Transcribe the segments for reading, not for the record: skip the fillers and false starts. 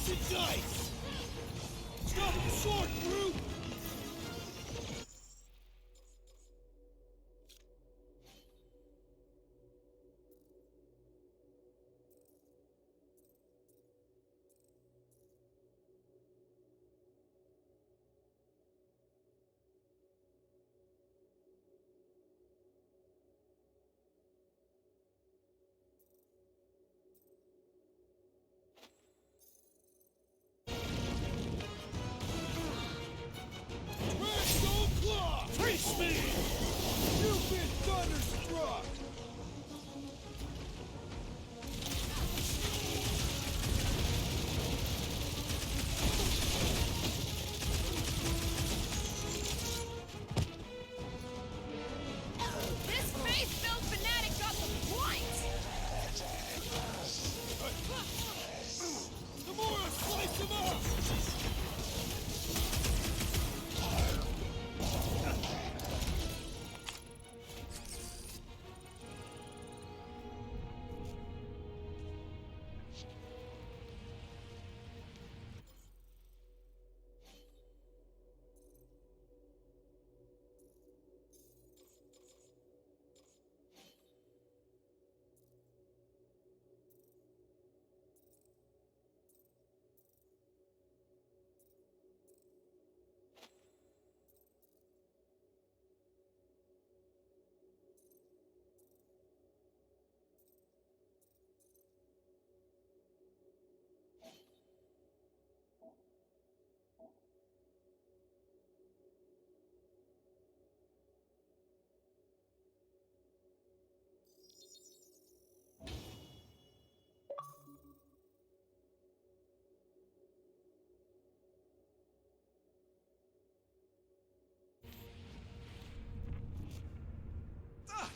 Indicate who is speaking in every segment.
Speaker 1: Slice and dice! Stop the sword, Groot! Face me! You've been thunderstruck!
Speaker 2: This faith-filled fanatic got the point!
Speaker 1: Gamora, slice him up!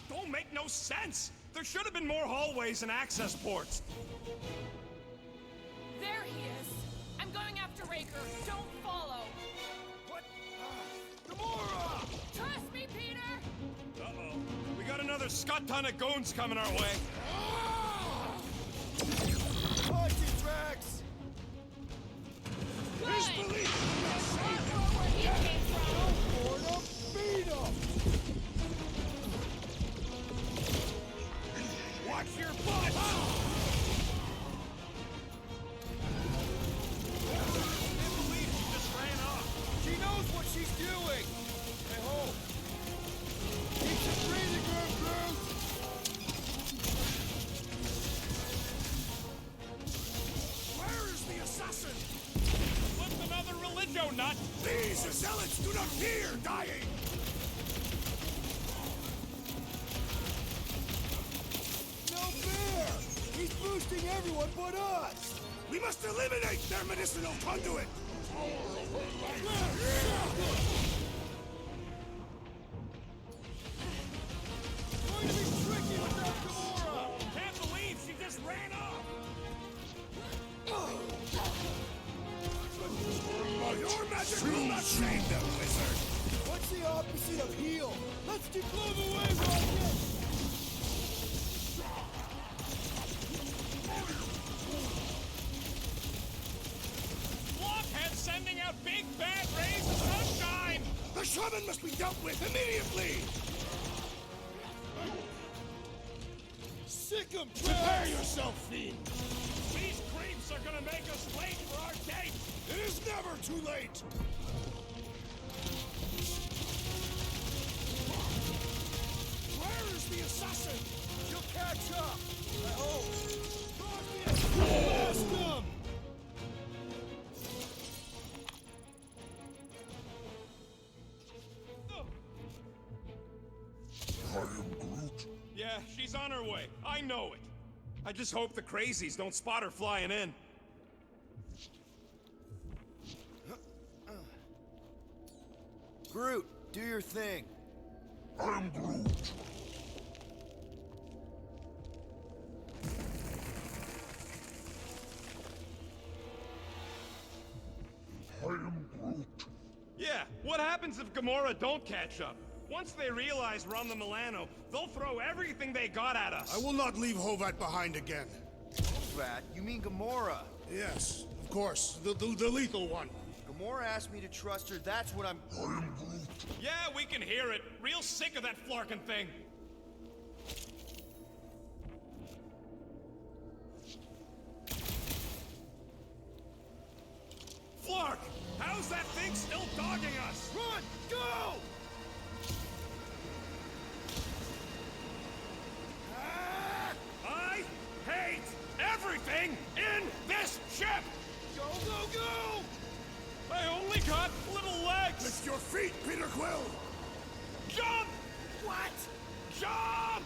Speaker 3: Don't make no sense! There should have been more hallways and access ports!
Speaker 2: There he is! I'm going after Raker. Don't follow!
Speaker 1: What? Gamora!
Speaker 2: Trust me, Peter!
Speaker 3: Uh-oh. We got another scut ton of goons coming our way.
Speaker 1: Watch it, Drax!
Speaker 2: Good!
Speaker 1: Disbelief!
Speaker 2: Where he came from!
Speaker 1: For the beat 'em! Watch your butt!
Speaker 3: I can't believe she just ran off.
Speaker 1: She knows what she's doing! I hope. Keep your breathing room, Groot! Where is the assassin?
Speaker 3: What's another religio nut?
Speaker 1: These zealots do not fear dying! No fair! He's boosting everyone but us! We must eliminate their medicinal conduit! Going to be tricky without Gamora!
Speaker 3: Can't believe she just ran off!
Speaker 1: Your magic will not save them, wizard! What's the opposite of heal? Let's deploy away, Rocket!
Speaker 3: Blockhead sending out big bad rays of sunshine!
Speaker 1: The shaman must be dealt with immediately! Sick 'em, prepare yourself, fiend!
Speaker 3: These creeps are gonna make us late for our date!
Speaker 1: It is never too late! Where is the assassin? She'll catch up! I hope! Blast him!
Speaker 4: I am Groot.
Speaker 3: Yeah, she's on her way. I know it. I just hope the crazies don't spot her flying in.
Speaker 1: Groot, do your thing.
Speaker 4: I am Groot. I am Groot.
Speaker 3: Yeah, what happens if Gamora don't catch up? Once they realize we're on the Milano, they'll throw everything they got at us.
Speaker 5: I will not leave Hovat behind again.
Speaker 1: Rat, you mean Gamora? Yes, of course. The lethal one.
Speaker 5: Gamora asked me to trust her, that's what I'm...
Speaker 4: I am Groot.
Speaker 3: Yeah, we can hear it. Real sick of that flarkin' thing. Flark! How's that thing still dogging us?
Speaker 1: Run! Go!
Speaker 3: I hate everything in this ship!
Speaker 1: Go, go, go!
Speaker 3: I only got little legs!
Speaker 1: Lift your feet, Peter Quill!
Speaker 3: Jump!
Speaker 1: What?
Speaker 3: Jump!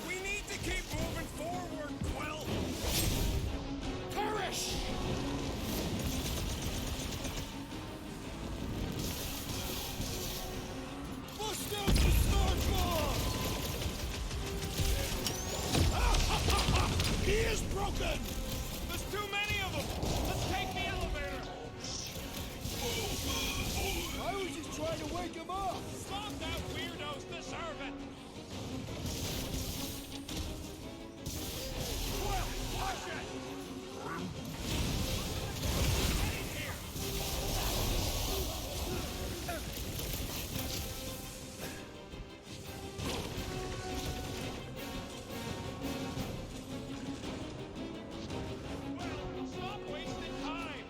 Speaker 3: We need to keep moving forward, Quill!
Speaker 1: Perish! Bust out the Stark Bomb! He is broken!
Speaker 3: There's too many of them! Let's take the elevator!
Speaker 1: I was just trying to wake him up!
Speaker 3: Stop that weirdos deserve it! Quill, watch it! Get in here! Well, stop wasting time!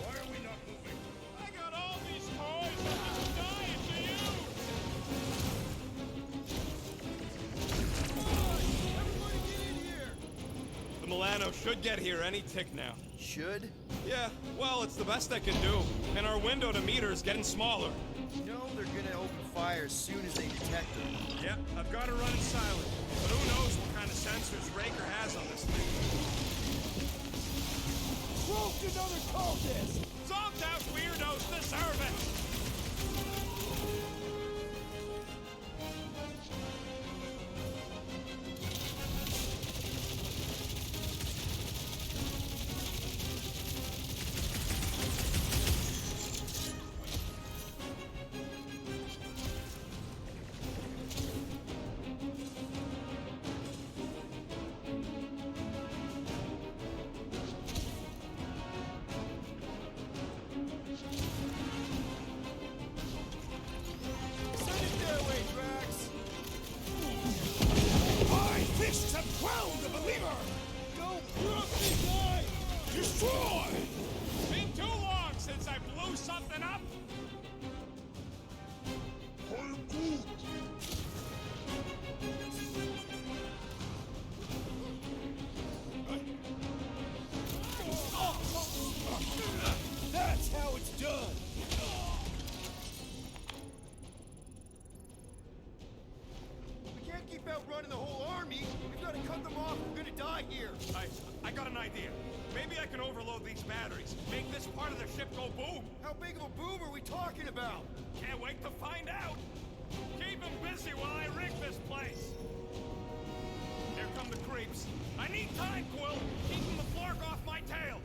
Speaker 1: Why are we not moving?
Speaker 3: I got all these toys I'm just dying to use!
Speaker 1: Everybody get in here!
Speaker 3: The Milano should get here any tick now.
Speaker 5: Should?
Speaker 3: Yeah, well, it's the best I can do. And our window to meet her is getting smaller.
Speaker 5: You know they're gonna open fire as soon as they detect her.
Speaker 3: Yep, I've got her running silent. But who knows what kind of sensors Raker has on this thing.
Speaker 1: Groot, another cultist!
Speaker 3: Zonked out weirdos deserve it!
Speaker 1: Send it their way, Drax! My fists have quelled the believer! Don't brook me, guy! Destroy!
Speaker 3: Been too long since I blew something up!
Speaker 4: I am Groot.
Speaker 1: That's how it's done!
Speaker 5: We can't keep outrunning the whole army. We've got to cut them off. We're gonna die here.
Speaker 3: I got an idea. Maybe I can overload these batteries. Make this part of the ship go boom.
Speaker 5: How big of a boom are we talking about?
Speaker 3: Can't wait to find out. Keep them busy while I rig this place. Here come the creeps. I need time, Quill. Keeping the flark off my tail.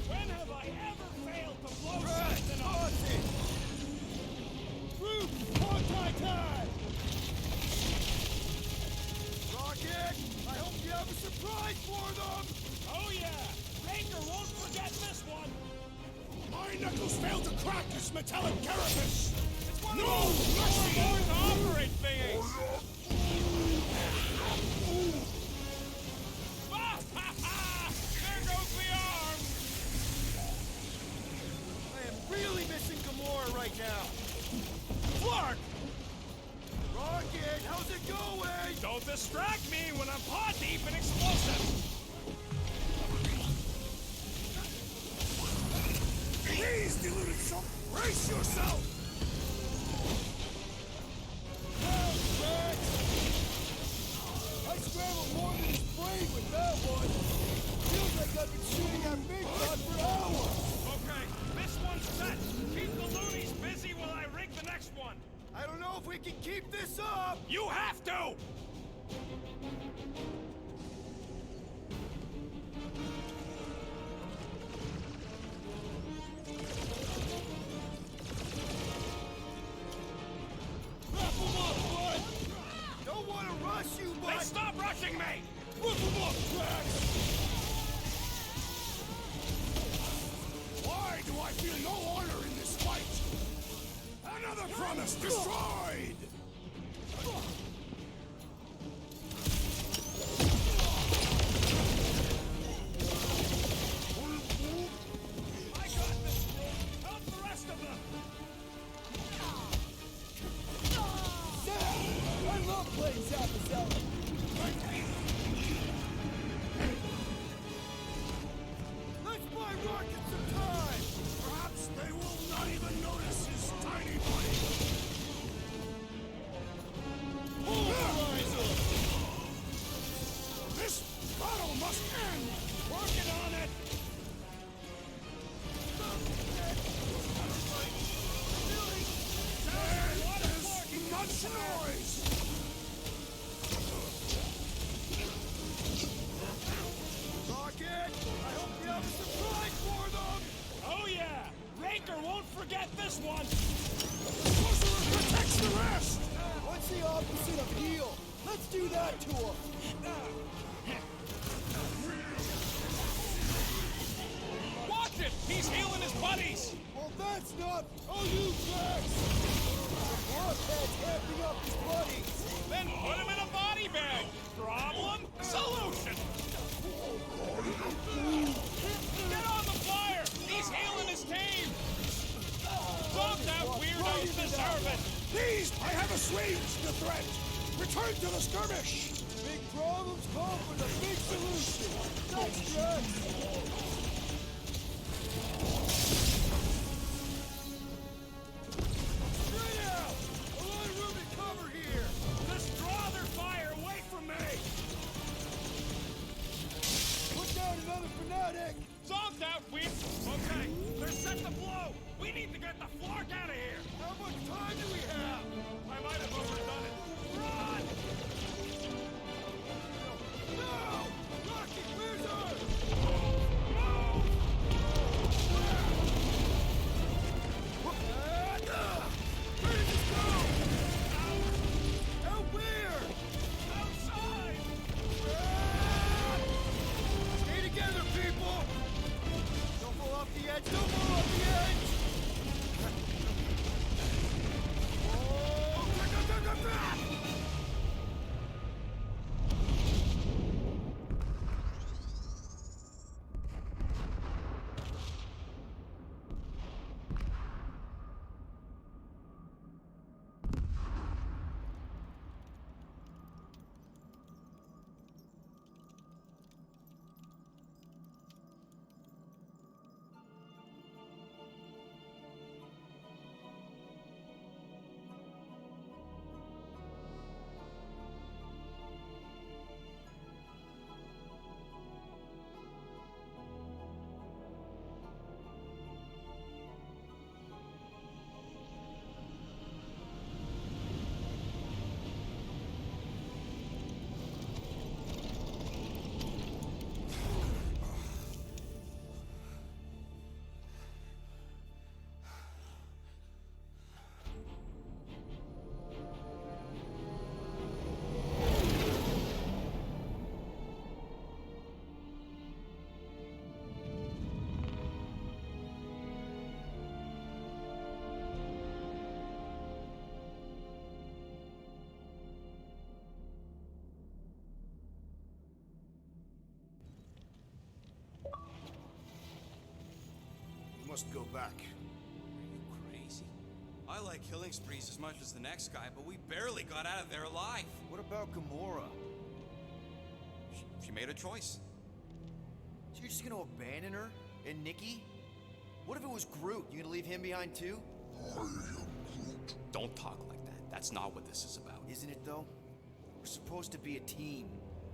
Speaker 3: When have I ever failed to blow something up?
Speaker 1: Pause it! Groot, multi-time!
Speaker 5: Rocket, I hope you have a surprise for them.
Speaker 3: Oh yeah! Raker won't forget this one!
Speaker 1: My knuckles failed to crack this metallic carapace!
Speaker 3: It's one
Speaker 1: No
Speaker 3: of those
Speaker 1: mercy!
Speaker 3: hard to operate thingies! There goes the arm!
Speaker 5: I am really missing Gamora right now.
Speaker 3: Flark!
Speaker 5: Rocket, how's it going?
Speaker 3: Don't distract me when I'm paw deep in explosives!
Speaker 1: Please, deluded soul, brace yourself! I scrambled more than his brain with that one. Feels like I've been shooting at Big Shot for hours.
Speaker 3: Okay, this one's set. Keep the loonies busy while I rig the next one.
Speaker 5: I don't know if we can keep this up!
Speaker 3: You have to!
Speaker 5: Wrap 'em up, bud! Don't want to rush you, but...
Speaker 3: Then stop rushing me!
Speaker 5: Wrap 'em up, Drax!
Speaker 1: Why do I feel no honor in this fight? Another promise destroyed!
Speaker 3: I got this, Groot! Help the rest of them!
Speaker 5: I love playing Zappazelli! Let's buy Rocket some time!
Speaker 1: Perhaps they will not even notice his tiny body.
Speaker 5: Polarizer!
Speaker 1: This battle must end!
Speaker 3: Working on it!
Speaker 1: There's much noise!
Speaker 5: Rocket! I hope you have a surprise for them!
Speaker 3: Oh yeah! Raker won't forget this one!
Speaker 1: The sorcerer protects the rest!
Speaker 5: What's the opposite of heal? Let's do that to him!
Speaker 3: Watch it! He's healing his buddies!
Speaker 5: Well, that's not... Oh, you Drax! The Bloodhead's amping up his buddies!
Speaker 3: Then put him in a body bag! Problem? Solution! Get on the flyer! He's healing his team! Zombed out weirdos deserve it!
Speaker 1: Please, I have assuaged the threat! Return to the skirmish!
Speaker 5: Big problems call for the big solution! Thanks, Drax! Straight out! A lot of room to cover here!
Speaker 3: Just draw their fire away from me!
Speaker 5: Put down another fanatic!
Speaker 3: Zombed out weird... Okay, they're set to blow! We need to get the flark out of here!
Speaker 5: How much time do we have?
Speaker 3: I might have overdone it. Run!
Speaker 5: No! Rocket Wizard!
Speaker 3: Move!
Speaker 5: Where did this go? Out where?
Speaker 3: Outside!
Speaker 5: Stay together, people! Don't fall off the edge! Don't fall off the edge! Oh!
Speaker 1: Must go back.
Speaker 6: Are you crazy? I like killing sprees as much as the next guy, but we barely got out of there alive.
Speaker 5: What about Gamora?
Speaker 6: She made a choice.
Speaker 5: So you're just gonna abandon her? And Nikki? What if it was Groot? You gonna leave him behind too?
Speaker 4: I am Groot.
Speaker 6: Don't talk like that. That's not what this is about.
Speaker 5: Isn't it though? We're supposed to be a team.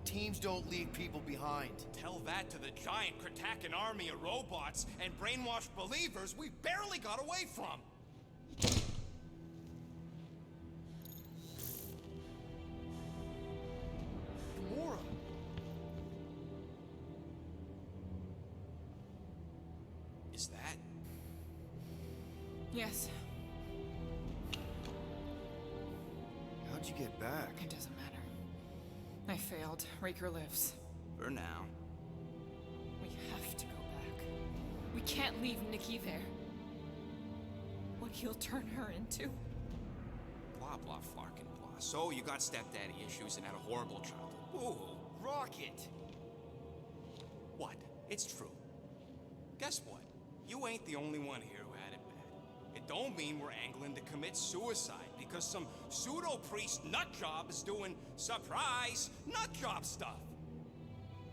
Speaker 5: Teams don't leave people behind.
Speaker 6: Tell that to the giant Kratakan army of robots and brainwashed believers we barely got away from. Is that?
Speaker 2: Yes,
Speaker 5: How'd you get back?
Speaker 2: it doesn't matter. I failed. Raker lives.
Speaker 6: For now.
Speaker 2: We have to go back. We can't leave Nikki there. What he'll turn her into.
Speaker 6: Blah, blah, flarkin' blah. So you got stepdaddy issues and had a horrible childhood. Ooh.
Speaker 5: Rocket!
Speaker 6: What? It's true. Guess what? You ain't the only one here who had it bad. It don't mean we're angling to commit suicide because some pseudo-priest nutjob is doing surprise nutjob stuff.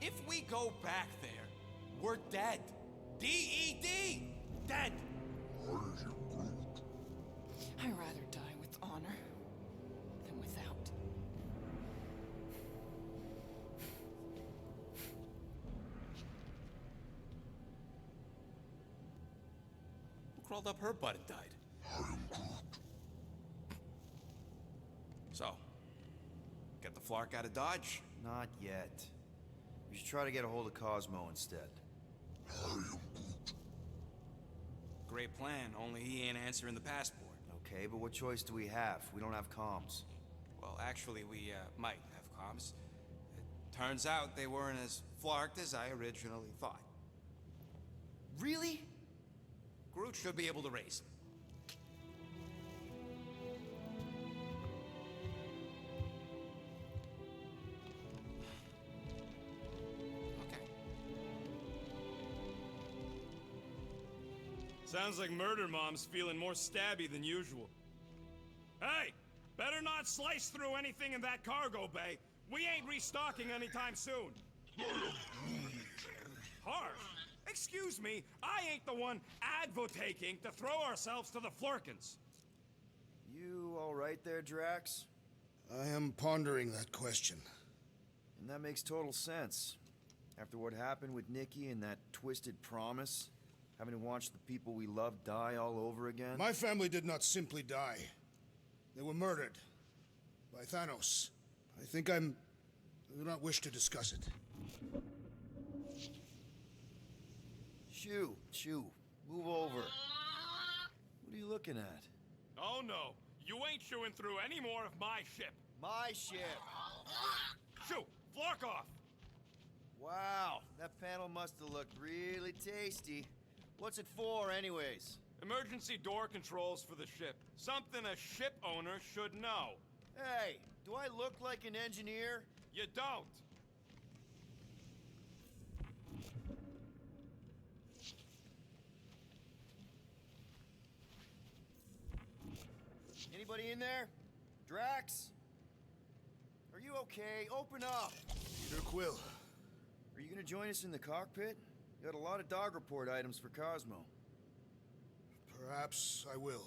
Speaker 6: If we go back there, we're dead. D-E-D! Dead!
Speaker 4: I am Groot.
Speaker 2: I'd rather die with honor than without.
Speaker 6: Who crawled up her butt and died?
Speaker 4: I am Groot.
Speaker 6: So, get the Flark out of Dodge?
Speaker 5: Not yet. We should try to get a hold of Cosmo instead.
Speaker 4: I am Groot.
Speaker 6: Great plan, only he ain't answering the passport.
Speaker 5: Okay, but what choice do we have? We don't have comms.
Speaker 6: Well, actually, we might have comms. It turns out they weren't as flarked as I originally thought.
Speaker 5: Really?
Speaker 6: Groot should be able to raise them. Okay.
Speaker 3: Sounds like Murder Mom's feeling more stabby than usual. Hey! Better not slice through anything in that cargo bay. We ain't restocking anytime soon. Harsh? Excuse me, I ain't the one advocating to throw ourselves to the Flurkins.
Speaker 5: You all right there, Drax?
Speaker 1: I am pondering that question.
Speaker 5: And that makes total sense. After what happened with Nikki and that twisted promise, having to watch the people we love die all over again.
Speaker 1: My family did not simply die. They were murdered by Thanos. I do not wish to discuss it.
Speaker 5: Shoo, move over. What are you looking at?
Speaker 3: Oh no, you ain't chewing through any more of my ship.
Speaker 5: My ship.
Speaker 3: Shoo, Flark off.
Speaker 5: Wow, that panel must have looked really tasty. What's it for, anyways?
Speaker 3: Emergency door controls for the ship. Something a ship owner should know.
Speaker 5: Hey, do I look like an engineer?
Speaker 3: You don't.
Speaker 5: Anybody in there? Drax? Are you okay? Open up!
Speaker 1: Peter Quill.
Speaker 5: Are you gonna join us in the cockpit? You got a lot of dog report items for Cosmo.
Speaker 1: Perhaps I will.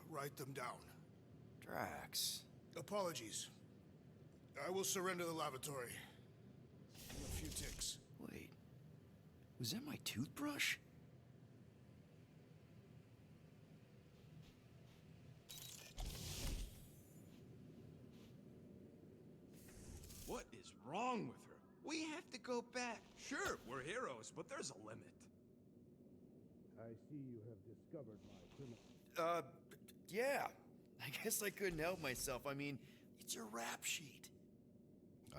Speaker 1: Write them down.
Speaker 5: Drax.
Speaker 1: Apologies. I will surrender the lavatory. In a few ticks.
Speaker 5: Wait. Was that my toothbrush?
Speaker 3: What is wrong with her? We have to go back. Sure, we're heroes, but there's a limit.
Speaker 1: I see you have discovered my criminal.
Speaker 5: Yeah. I guess I couldn't help myself. I mean, it's a rap sheet.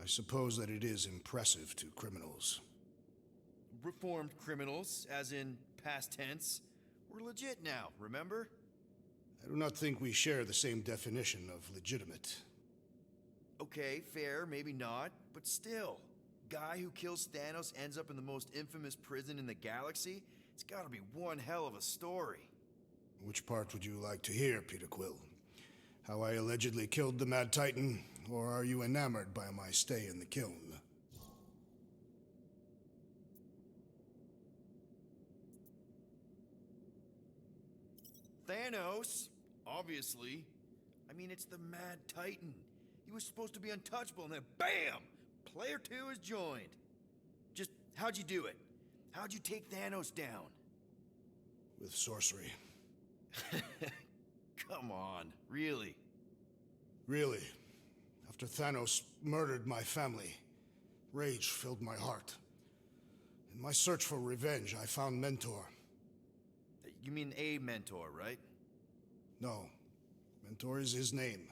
Speaker 1: I suppose that it is impressive to criminals.
Speaker 5: Reformed criminals, as in past tense. We're legit now, remember?
Speaker 1: I do not think we share the same definition of legitimate.
Speaker 5: Okay, fair, maybe not, but still. Guy who kills Thanos ends up in the most infamous prison in the galaxy? It's gotta be one hell of a story.
Speaker 1: Which part would you like to hear, Peter Quill? How I allegedly killed the Mad Titan, or are you enamored by my stay in the kiln?
Speaker 5: Thanos, obviously. I mean, it's the Mad Titan. He was supposed to be untouchable, and then BAM! Player 2 is joined. Just, how'd you do it? How'd you take Thanos down?
Speaker 1: With sorcery.
Speaker 5: Come on, really?
Speaker 1: Really. After Thanos murdered my family, rage filled my heart. In my search for revenge, I found Mentor.
Speaker 5: You mean a mentor, right?
Speaker 1: No. Mentor is his name.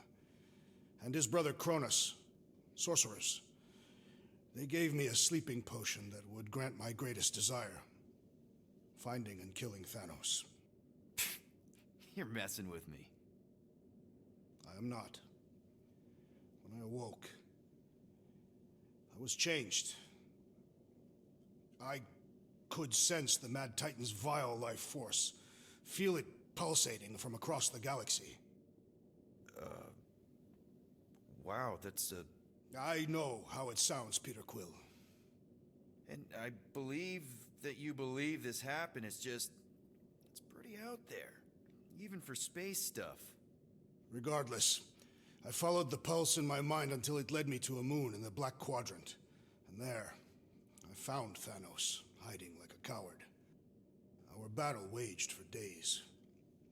Speaker 1: And his brother Cronus, sorcerers. They gave me a sleeping potion that would grant my greatest desire. Finding and killing Thanos.
Speaker 5: You're messing with me.
Speaker 1: I am not. When I awoke, I was changed. I could sense the Mad Titan's vile life force, feel it pulsating from across the galaxy.
Speaker 5: Wow, that's
Speaker 1: I know how it sounds, Peter Quill.
Speaker 5: And I believe that you believe this happened. It's just, it's pretty out there. Even for space stuff.
Speaker 1: Regardless, I followed the pulse in my mind until it led me to a moon in the Black Quadrant. And there, I found Thanos, hiding like a coward. Our battle waged for days.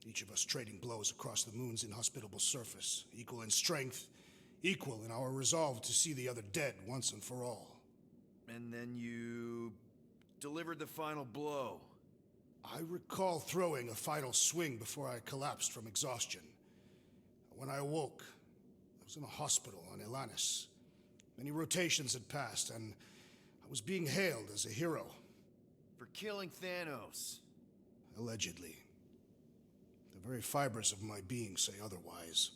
Speaker 1: Each of us trading blows across the moon's inhospitable surface, equal in strength, equal in our resolve to see the other dead once and for all.
Speaker 5: And then you delivered the final blow.
Speaker 1: I recall throwing a final swing before I collapsed from exhaustion. When I awoke, I was in a hospital on Elanis. Many rotations had passed, and I was being hailed as a hero.
Speaker 5: For killing Thanos.
Speaker 1: Allegedly. The very fibers of my being say otherwise.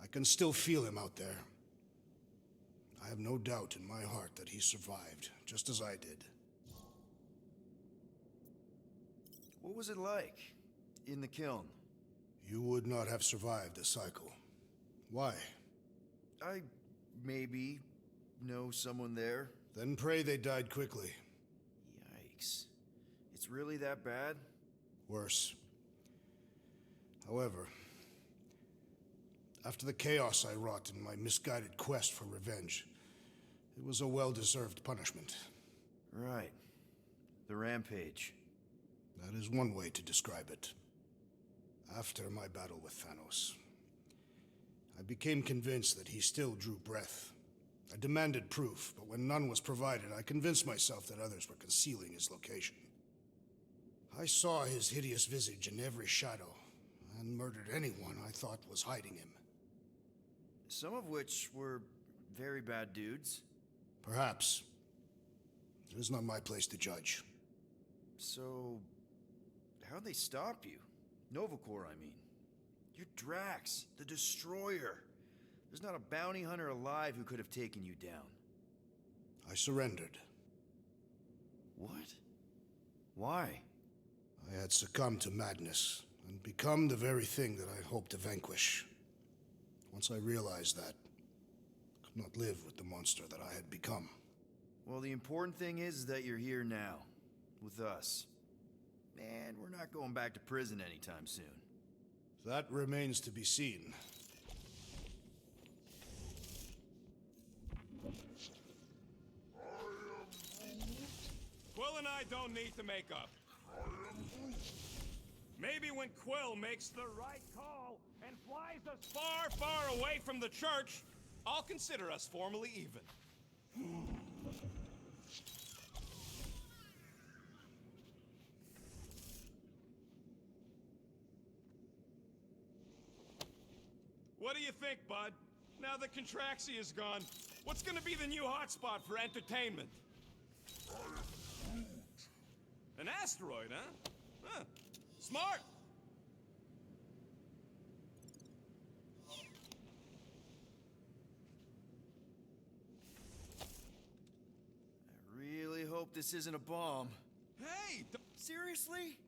Speaker 1: I can still feel him out there. I have no doubt in my heart that he survived, just as I did.
Speaker 5: What was it like in the kiln?
Speaker 1: You would not have survived the cycle. Why?
Speaker 5: I maybe know someone there.
Speaker 1: Then pray they died quickly.
Speaker 5: Yikes. It's really that bad?
Speaker 1: Worse. However, after the chaos I wrought in my misguided quest for revenge, it was a well-deserved punishment.
Speaker 5: Right. The rampage.
Speaker 1: That is one way to describe it. After my battle with Thanos, I became convinced that he still drew breath. I demanded proof, but when none was provided, I convinced myself that others were concealing his location. I saw his hideous visage in every shadow, and murdered anyone I thought was hiding him.
Speaker 5: Some of which were very bad dudes.
Speaker 1: Perhaps. It is not my place to judge.
Speaker 5: So, how'd they stop you? Nova Corps, I mean. You're Drax, the Destroyer. There's not a bounty hunter alive who could have taken you down.
Speaker 1: I surrendered.
Speaker 5: What? Why?
Speaker 1: I had succumbed to madness, and become the very thing that I hoped to vanquish. Once I realized that, I could not live with the monster that I had become.
Speaker 5: Well, the important thing is that you're here now, with us. And we're not going back to prison anytime soon.
Speaker 1: That remains to be seen.
Speaker 3: Quill and I don't need to make up. Maybe when Quill makes the right call and flies us far, far away from the church, I'll consider us formally even. What do you think, bud? Now that Contraxia is gone, what's gonna be the new hotspot for entertainment? An asteroid, huh? Huh. Smart!
Speaker 5: I really hope this isn't a bomb.
Speaker 3: Hey!
Speaker 5: Seriously?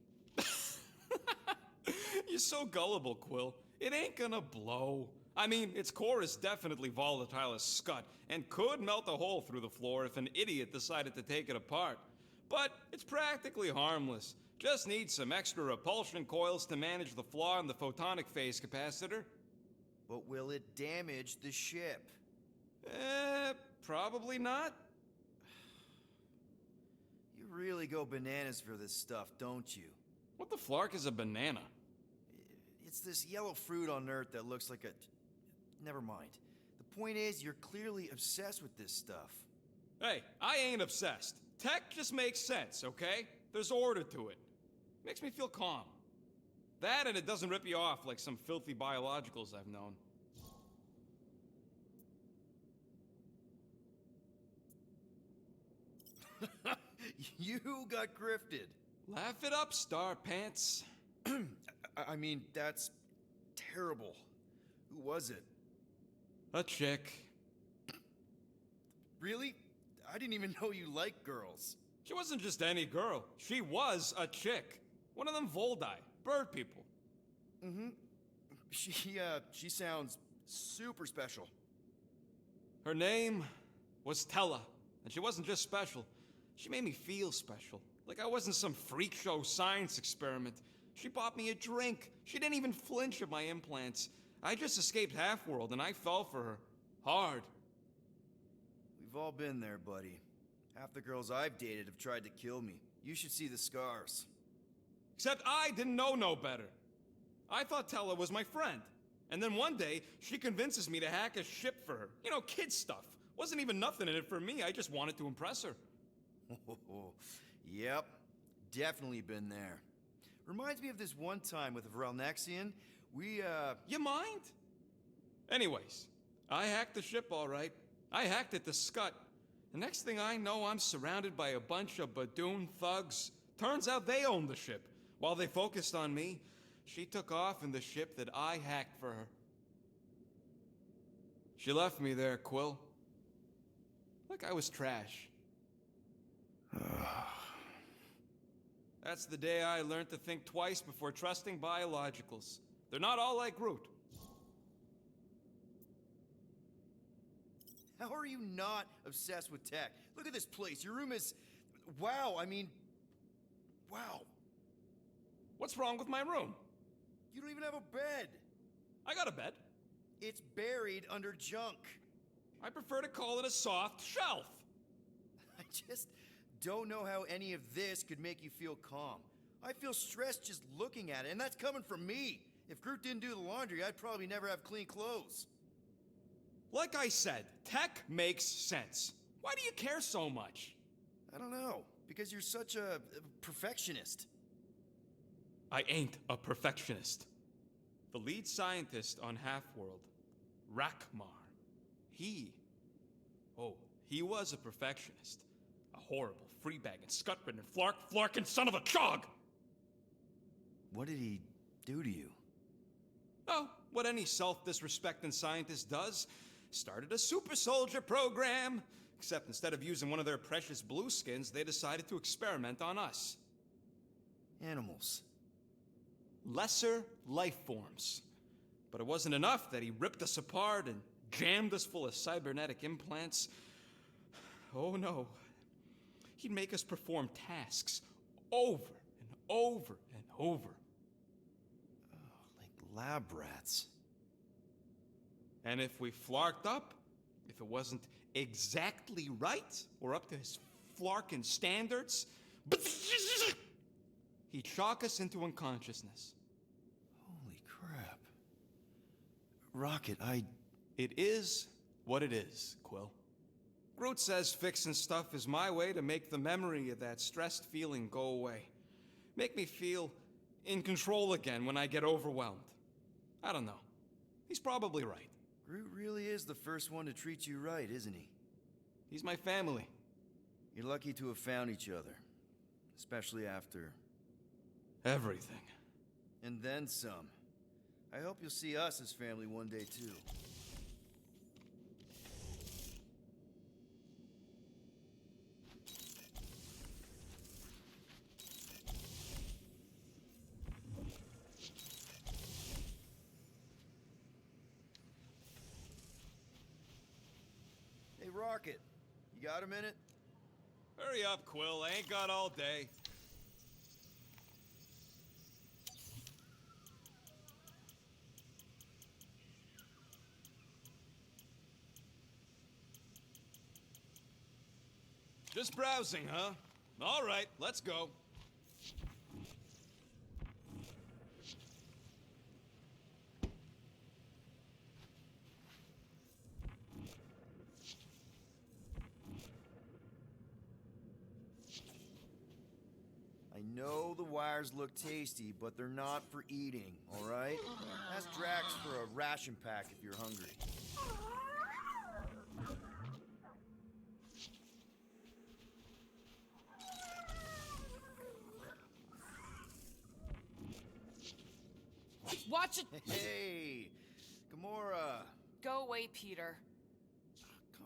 Speaker 6: You're so gullible, Quill. It ain't gonna blow. I mean, its core is definitely volatile as scut, and could melt a hole through the floor if an idiot decided to take it apart. But it's practically harmless. Just needs some extra repulsion coils to manage the flaw in the photonic phase capacitor.
Speaker 5: But will it damage the ship?
Speaker 6: Probably not.
Speaker 5: You really go bananas for this stuff, don't you?
Speaker 6: What the flark is a banana?
Speaker 5: It's this yellow fruit on Earth that looks like a... Never mind. The point is, you're clearly obsessed with this stuff.
Speaker 6: Hey, I ain't obsessed. Tech just makes sense, okay? There's order to it. Makes me feel calm. That and it doesn't rip you off like some filthy biologicals I've known.
Speaker 5: You got grifted.
Speaker 6: Laugh it up, Star Pants.
Speaker 5: I mean, that's terrible. Who was it?
Speaker 6: A chick.
Speaker 5: Really? I didn't even know you liked girls.
Speaker 6: She wasn't just any girl. She was a chick. One of them Voldi, bird people.
Speaker 5: Mm-hmm. She sounds super special.
Speaker 6: Her name was Tella, and she wasn't just special. She made me feel special, like I wasn't some freak show science experiment. She bought me a drink. She didn't even flinch at my implants. I just escaped Half-World, and I fell for her. Hard.
Speaker 5: We've all been there, buddy. Half the girls I've dated have tried to kill me. You should see the scars.
Speaker 6: Except I didn't know no better. I thought Tella was my friend. And then one day, she convinces me to hack a ship for her. You know, kid stuff. Wasn't even nothing in it for me. I just wanted to impress her.
Speaker 5: Yep, definitely been there. Reminds me of this one time with Vrelnexian.
Speaker 6: You mind? Anyways, I hacked the ship all right. I hacked it to Scut. The next thing I know, I'm surrounded by a bunch of Badoon thugs. Turns out they owned the ship. While they focused on me, she took off in the ship that I hacked for her. She left me there, Quill. Like I was trash. That's the day I learned to think twice before trusting biologicals. They're not all like Groot.
Speaker 5: How are you not obsessed with tech? Look at this place. Your room is... Wow, I mean... Wow.
Speaker 6: What's wrong with my room?
Speaker 5: You don't even have a bed.
Speaker 6: I got a bed.
Speaker 5: It's buried under junk.
Speaker 6: I prefer to call it a soft shelf.
Speaker 5: I just don't know how any of this could make you feel calm. I feel stressed just looking at it, and that's coming from me. If Groot didn't do the laundry, I'd probably never have clean clothes.
Speaker 6: Like I said, tech makes sense. Why do you care so much?
Speaker 5: I don't know, because you're such a perfectionist.
Speaker 6: I ain't a perfectionist. The lead scientist on Half-World, Rakmar, he was a perfectionist. A horrible, free-bagging, scut-ridden, flarkin' son of a chog!
Speaker 5: What did he do to you?
Speaker 6: Oh, what any self-disrespecting scientist does. Started a super soldier program. Except instead of using one of their precious blueskins, they decided to experiment on us.
Speaker 5: Animals.
Speaker 6: Lesser life forms. But it wasn't enough that he ripped us apart and jammed us full of cybernetic implants. Oh no. He'd make us perform tasks over and over and over.
Speaker 5: Like lab rats.
Speaker 6: And if we flarked up, if it wasn't exactly right or up to his flarkin' standards, he'd shock us into unconsciousness.
Speaker 5: Holy crap. Rocket,
Speaker 6: It is what it is, Quill. Groot says fixing stuff is my way to make the memory of that stressed feeling go away. Make me feel in control again when I get overwhelmed. I don't know. He's probably right.
Speaker 5: Groot really is the first one to treat you right, isn't he?
Speaker 6: He's my family.
Speaker 5: You're lucky to have found each other. Especially after...
Speaker 6: Everything.
Speaker 5: And then some. I hope you'll see us as family one day, too. Hey, Rocket. You got a minute?
Speaker 6: Hurry up, Quill. I ain't got all day. Just browsing, huh? All right, let's go.
Speaker 5: I know the wires look tasty, but they're not for eating, alright? Ask Drax for a ration pack if you're hungry.
Speaker 2: Watch it!
Speaker 5: Hey! Gamora!
Speaker 2: Go away, Peter.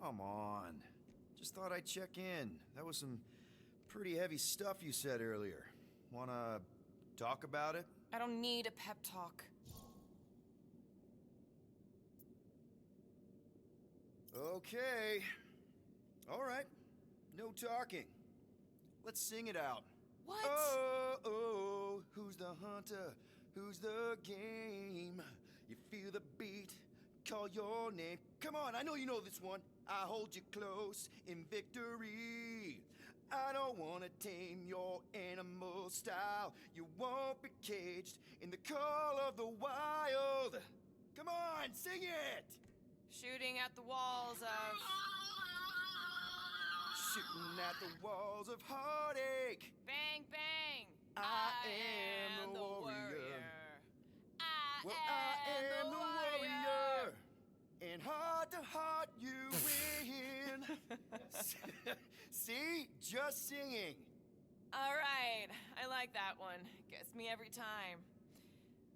Speaker 5: Come on. Just thought I'd check in. That was some pretty heavy stuff you said earlier. Wanna talk about it?
Speaker 2: I don't need a pep talk.
Speaker 5: Okay. Alright. No talking. Let's sing it out.
Speaker 2: What?
Speaker 5: Oh, oh, who's the hunter? Who's the game? You feel the beat, call your name. Come on, I know you know this one. I hold you close in victory. I don't wanna tame your animal style. You won't be caged in the call of the wild. Come on, sing it!
Speaker 2: Shooting at the walls of...
Speaker 5: Shooting at the walls of heartache.
Speaker 2: Bang, bang!
Speaker 5: I am the warrior.
Speaker 2: I
Speaker 5: Well,
Speaker 2: am the warrior.
Speaker 5: And heart to heart, you win. See? Just singing.
Speaker 2: All right, I like that one. Gets me every time.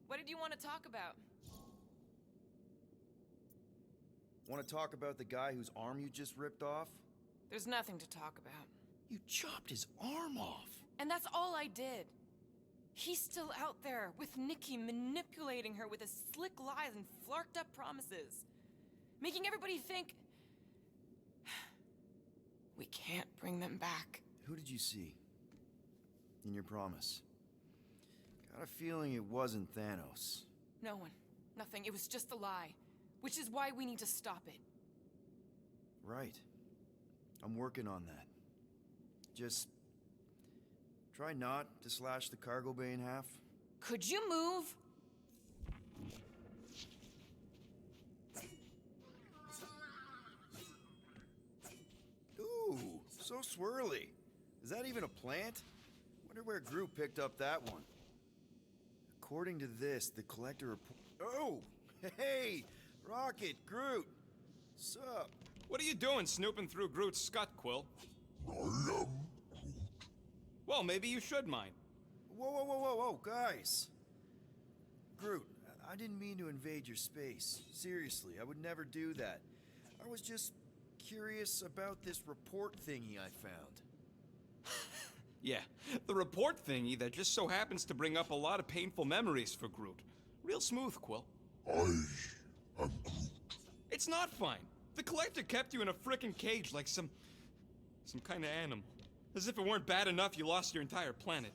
Speaker 2: What did you want to talk about?
Speaker 5: Want to talk about the guy whose arm you just ripped off?
Speaker 2: There's nothing to talk about.
Speaker 5: You chopped his arm off.
Speaker 2: And that's all I did. He's still out there with Nikki manipulating her with his slick lies and flarked up promises. Making everybody think... we can't bring them back.
Speaker 5: Who did you see? In your promise? Got a feeling it wasn't Thanos.
Speaker 2: No one. Nothing. It was just a lie. Which is why we need to stop it.
Speaker 5: Right. I'm working on that. Just... try not to slash the cargo bay in half.
Speaker 2: Could you move?
Speaker 5: Ooh, so swirly. Is that even a plant? Wonder where Groot picked up that one. According to this, the collector report... Oh! Hey! Rocket, Groot! Sup?
Speaker 6: What are you doing snooping through Groot's scut, Quill?
Speaker 4: I am Groot.
Speaker 6: Well, maybe you should mind.
Speaker 5: Whoa, whoa, whoa, whoa, whoa, guys! Groot, I didn't mean to invade your space. Seriously, I would never do that. I was just curious about this report thingy I found.
Speaker 6: Yeah, the report thingy that just so happens to bring up a lot of painful memories for Groot. Real smooth, Quill.
Speaker 4: I am Groot.
Speaker 6: It's not fine. The Collector kept you in a frickin' cage like some kind of animal. As if it weren't bad enough you lost your entire planet.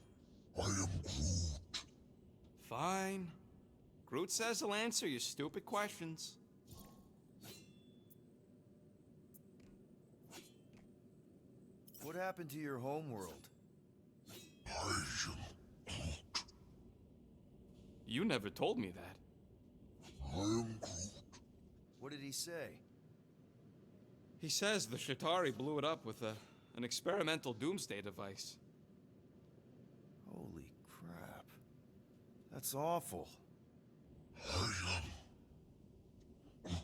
Speaker 4: I am Groot.
Speaker 6: Fine. Groot says he'll answer your stupid questions.
Speaker 5: What happened to your homeworld?
Speaker 4: I am Groot.
Speaker 6: You never told me that.
Speaker 4: I am Groot.
Speaker 5: What did he say?
Speaker 6: He says the Shatari blew it up with an experimental doomsday device.
Speaker 5: Holy crap. That's awful.
Speaker 4: I am Groot.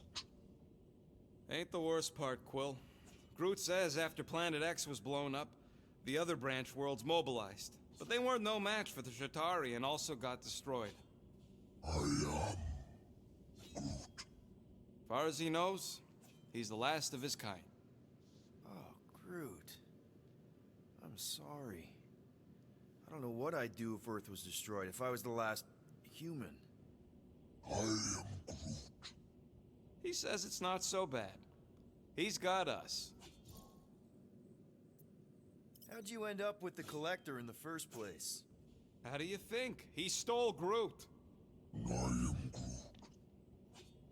Speaker 6: Ain't the worst part, Quill. Groot says after Planet X was blown up, the other branch worlds mobilized. But they weren't no match for the Shatari and also got destroyed.
Speaker 4: I am Groot.
Speaker 6: Far as he knows, he's the last of his kind.
Speaker 5: Oh, Groot. I'm sorry. I don't know what I'd do if Earth was destroyed, if I was the last human.
Speaker 4: I am Groot.
Speaker 6: He says it's not so bad. He's got us.
Speaker 5: How'd you end up with the Collector in the first place?
Speaker 6: How do you think? He stole Groot.
Speaker 4: I am Groot.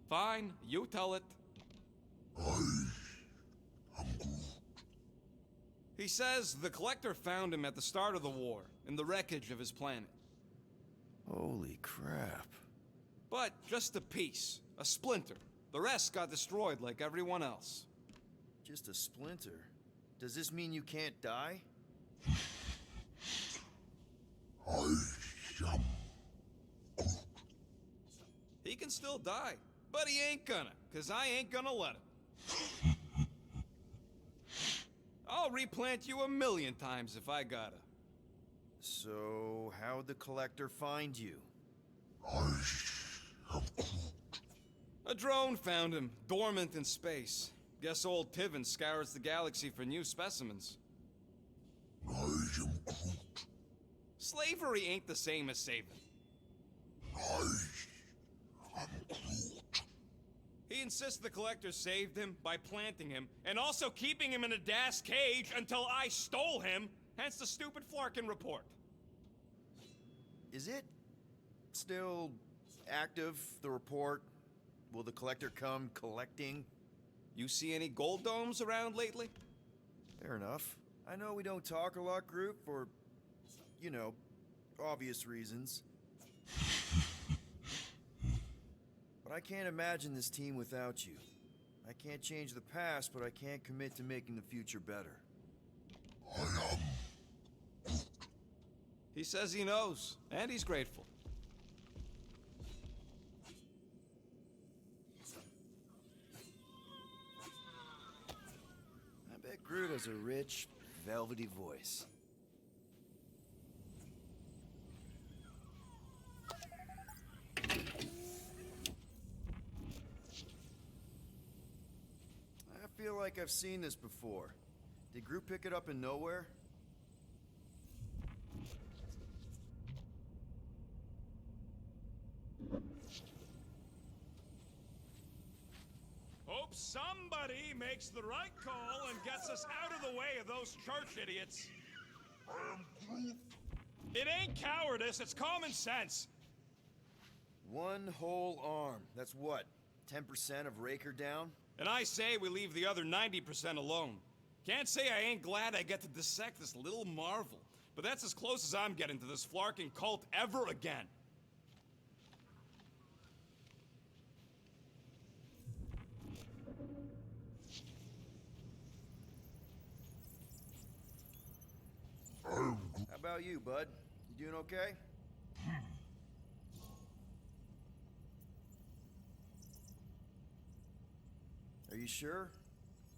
Speaker 6: Fine, you tell it.
Speaker 4: I am Groot.
Speaker 6: He says the Collector found him at the start of the war, in the wreckage of his planet.
Speaker 5: Holy crap.
Speaker 6: But just a piece, a splinter. The rest got destroyed like everyone else.
Speaker 5: Just a splinter? Does this mean you can't die?
Speaker 4: I am Groot.
Speaker 6: He can still die, but he ain't gonna, 'cause I ain't gonna let him. I'll replant you 1,000,000 times if I gotta.
Speaker 5: So, how'd the Collector find you?
Speaker 4: I am Groot.
Speaker 6: A drone found him, dormant in space. Guess old Tiven scours the galaxy for new specimens.
Speaker 4: I am Groot.
Speaker 6: Slavery ain't the same as saving.
Speaker 4: I am Groot.
Speaker 6: He insists the Collector saved him by planting him, and also keeping him in a das cage until I stole him, hence the stupid Flarkin report.
Speaker 5: Is it still active, the report? Will the Collector come collecting?
Speaker 6: You see any gold domes around lately?
Speaker 5: Fair enough. I know we don't talk a lot, Groot, for, you know, obvious reasons. But I can't imagine this team without you. I can't change the past, but I can't commit to making the future better.
Speaker 4: I am Groot.
Speaker 6: He says he knows, and he's grateful.
Speaker 5: I bet Groot has a rich, velvety voice. I feel like I've seen this before. Did Groot pick it up in nowhere?
Speaker 3: Hope somebody makes the right call and gets us out of the way of those church idiots.
Speaker 4: I am Groot.
Speaker 3: It ain't cowardice, it's common sense.
Speaker 5: One whole arm. That's what? 10% of Raker down?
Speaker 6: And I say we leave the other 90% alone. Can't say I ain't glad I get to dissect this little marvel, but that's as close as I'm getting to this Flarkin cult ever again.
Speaker 4: I am Groot.
Speaker 5: How about you, bud? You doing okay? Are you sure?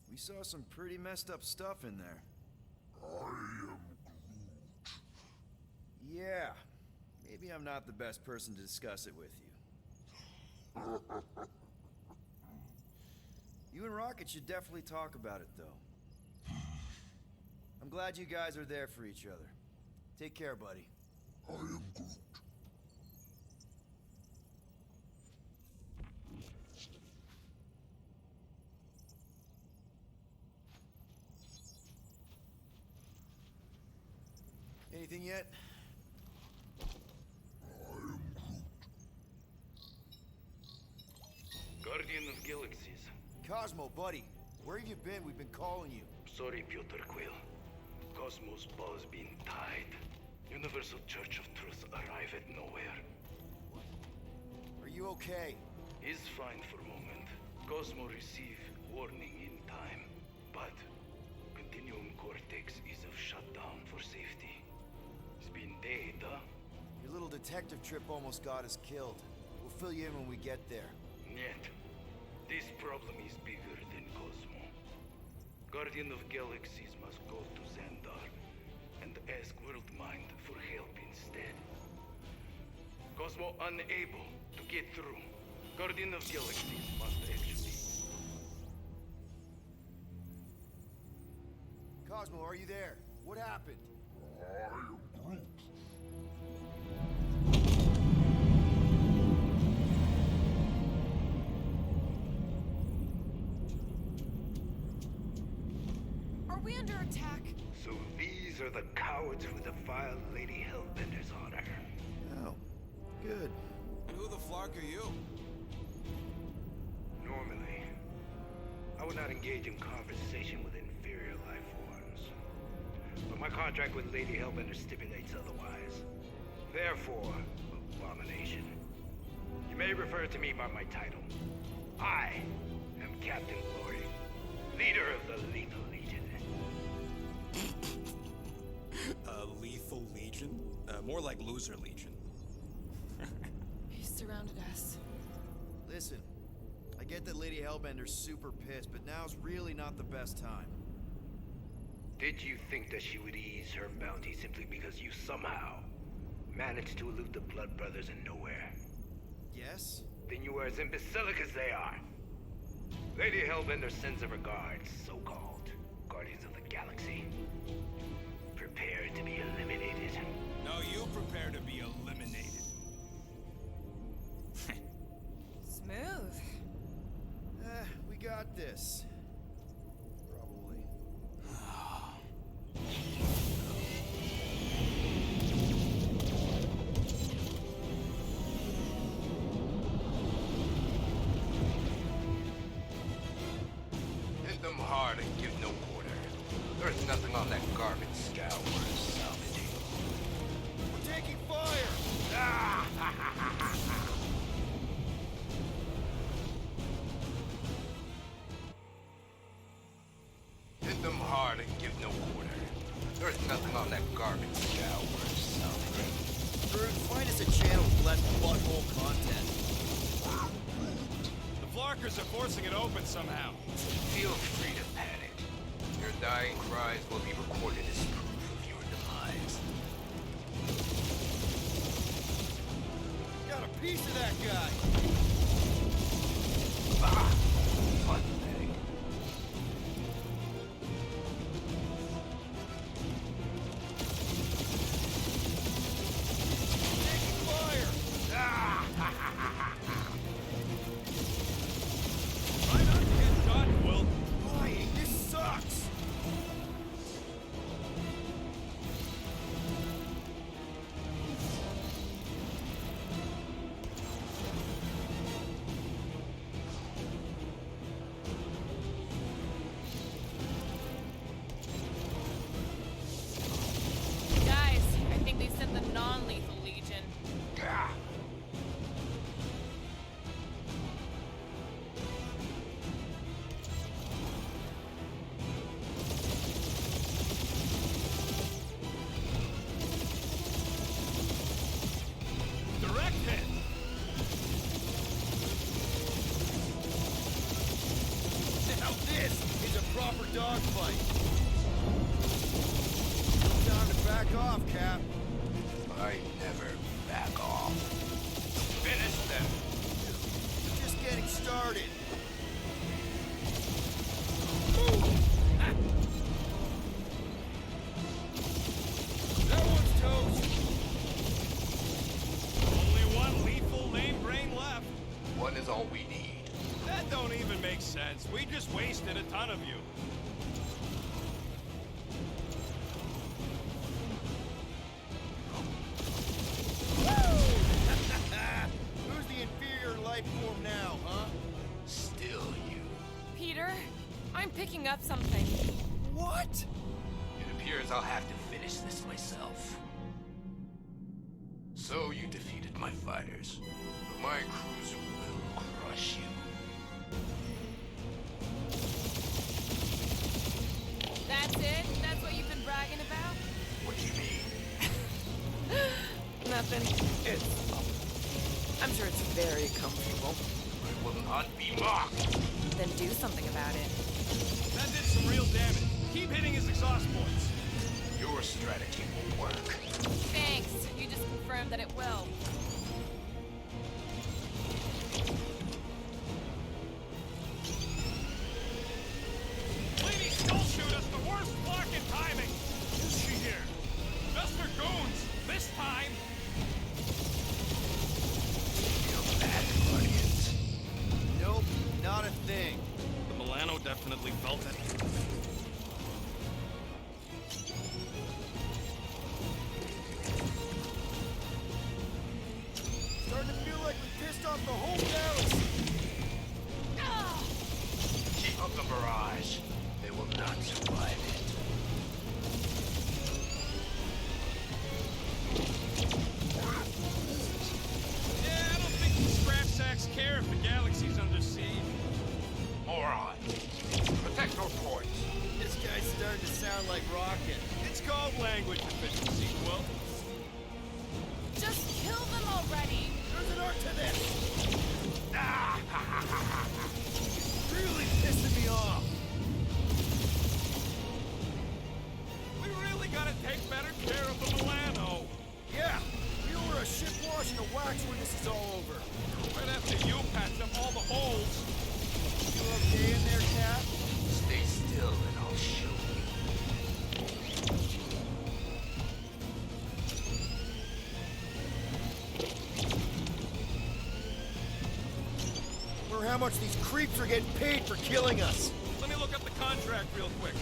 Speaker 5: We saw some pretty messed up stuff in there.
Speaker 4: I am Groot.
Speaker 5: Yeah. Maybe I'm not the best person to discuss it with you. You and Rocket should definitely talk about it, though. I'm glad you guys are there for each other. Take care, buddy.
Speaker 4: I am Groot.
Speaker 5: Anything yet?
Speaker 4: I am Groot.
Speaker 7: Guardian of Galaxies.
Speaker 5: Cosmo, buddy. Where have you been? We've been calling you.
Speaker 7: Sorry, Piotr Quill. Cosmos ball's been tied. Universal Church of Truth arrive at nowhere.
Speaker 5: Are you okay?
Speaker 7: Is fine for a moment. Cosmo receive warning in time. But Continuum Cortex is of shutdown for safety. It's been dead, huh?
Speaker 5: Your little detective trip almost got us killed. We'll fill you in when we get there.
Speaker 7: Yet, this problem is bigger than Cosmo. Guardian of Galaxies must go to Xandar and ask Worldmind for help instead. Cosmo unable to get through. Guardian of Galaxies must actually...
Speaker 5: Cosmo, are you there? What happened?
Speaker 4: I am Groot.
Speaker 2: Are we under attack?
Speaker 7: So these are the cowards who defiled Lady Hellbender's honor.
Speaker 5: Oh, good.
Speaker 6: And who the Flark are you?
Speaker 7: Normally, I would not engage in conversation with inferior life forms. But my contract with Lady Hellbender stipulates otherwise. Therefore, abomination. You may refer to me by my title. I am Captain Glory, leader of the Lethal Legion.
Speaker 6: Lethal Legion? more like loser legion.
Speaker 2: He surrounded us.
Speaker 5: Listen, I get that Lady Hellbender's super pissed, but now's really not the best time.
Speaker 7: Did you think that she would ease her bounty simply because you somehow managed to elude the Blood Brothers in nowhere?
Speaker 5: Yes?
Speaker 7: Then you were as imbecilic as they are. Lady Hellbender sends her regards, so-called Guardians of the Galaxy. Prepare to be eliminated.
Speaker 6: No, you prepare to be eliminated.
Speaker 2: Smooth.
Speaker 5: We got this. Probably.
Speaker 7: Hit them hard and give no quarter. There's nothing on that garbage scow worth salvaging.
Speaker 5: We're taking fire!
Speaker 7: Hit them hard and give no quarter. There's nothing on that garbage scow worth salvaging.
Speaker 5: Groot, find us a channel with less butthole content.
Speaker 3: The Flarkers are forcing it open somehow.
Speaker 7: Feel free to panic. Your dying cries will be recorded as proof of your demise.
Speaker 5: Got a piece of that guy!
Speaker 7: Ah! Pathetic.
Speaker 5: Taking fire!
Speaker 3: Try not to get shot, Quill.
Speaker 5: Flying, this sucks!
Speaker 2: Guys, I think they sent the non-lethal legion.
Speaker 7: Ah!
Speaker 3: Direct hit.
Speaker 5: Now this is a proper dogfight! Time to back off, Cap.
Speaker 7: I never back off. Finish them.
Speaker 5: We're just getting started. That one's toast.
Speaker 3: Only one lethal lame brain left.
Speaker 7: One is all we need.
Speaker 3: That don't even make sense. We just wasted a ton of you.
Speaker 5: Who's the inferior life form now, huh?
Speaker 7: Still you.
Speaker 2: Peter, I'm picking up something.
Speaker 5: What?
Speaker 7: It appears I'll have to finish this myself. So you defeated my fighters, but my crews will crush you.
Speaker 2: That's it? That's what you've been bragging about?
Speaker 7: What do you mean?
Speaker 2: Nothing. I'm sure it's very comfortable.
Speaker 7: I will not be mocked.
Speaker 2: Then do something about it.
Speaker 3: That did some real damage. Keep hitting his exhaust ports.
Speaker 7: Your strategy will work.
Speaker 2: Thanks. You just confirmed that it will.
Speaker 3: Lady Skull Shooter's the worst blocking timing. Is she here? Just her goons. This time.
Speaker 7: Feel bad, Guardians.
Speaker 5: Nope, not a thing.
Speaker 3: The Milano definitely felt it.
Speaker 5: Starting to feel like we pissed off the whole galaxy.
Speaker 7: Keep up the barrage. They will not survive it.
Speaker 3: Yeah, I don't think the scrap sacks care if the galaxy's under siege.
Speaker 7: Moron. Protect our ports.
Speaker 5: This guy's starting to sound like Rocket.
Speaker 3: It's called language efficiency, Quill.
Speaker 2: Just kill them already!
Speaker 5: There's an art to this! Really pissing me off!
Speaker 3: We really gotta take better care of the Milano.
Speaker 5: Yeah, we order a ship wash and a wax when this is all over.
Speaker 3: Right after you patch up all the holes.
Speaker 5: You okay in there, Cap?
Speaker 7: Stay still and I'll show you.
Speaker 5: Or how much these creeps are getting paid for killing us.
Speaker 3: Let me look up the contract real quick.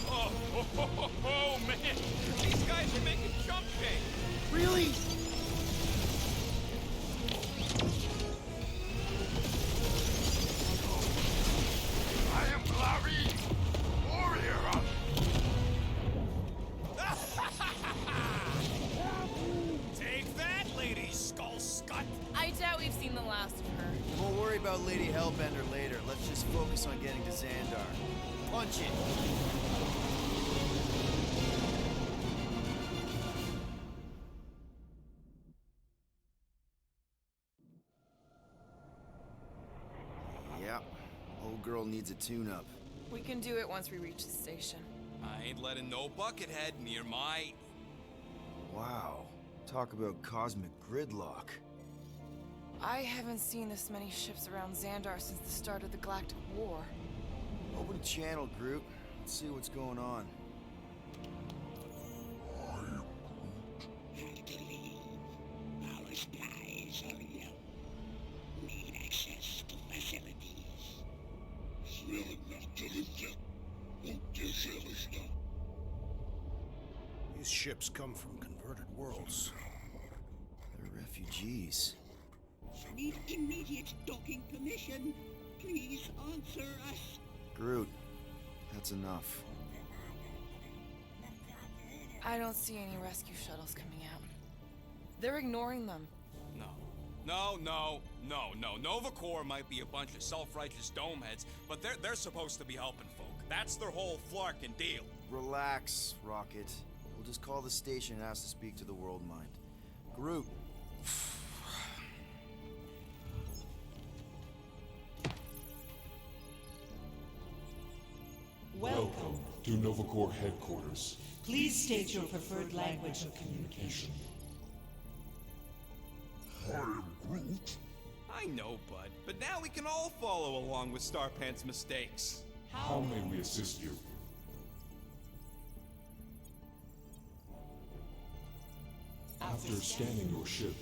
Speaker 3: Oh, man. These guys are making chump change.
Speaker 5: Really?
Speaker 4: I am Glavi, warrior of...
Speaker 6: Take that, Lady Skull Scut!
Speaker 2: I doubt we've seen the last of her.
Speaker 5: We'll worry about Lady Hellbender later. Let's just focus on getting to Xandar. Punch it! Yep. Old girl needs a tune-up.
Speaker 2: We can do it once we reach the station.
Speaker 6: I ain't letting no buckethead near my...
Speaker 5: Wow. Talk about cosmic gridlock.
Speaker 2: I haven't seen this many ships around Xandar since the start of the Galactic War.
Speaker 5: Open channel, Groot. Let's see what's going on.
Speaker 8: Our skies are yellow. Need access to facilities.
Speaker 1: These ships come from converted worlds.
Speaker 5: They're refugees.
Speaker 8: Need immediate docking permission. Please answer us.
Speaker 5: Groot, that's enough.
Speaker 2: I don't see any rescue shuttles coming out. They're ignoring them.
Speaker 6: No. Nova Corps might be a bunch of self-righteous domeheads, but they're supposed to be helping folk. That's their whole flarkin' deal.
Speaker 5: Relax, Rocket. We'll just call the station and ask to speak to the World Mind. Groot.
Speaker 9: Welcome to Nova Corps headquarters.
Speaker 10: Please state your preferred language of communication.
Speaker 4: I am Groot.
Speaker 6: I know, Bud, but now we can all follow along with Starpant's mistakes.
Speaker 9: How may we assist you? After scanning your ship,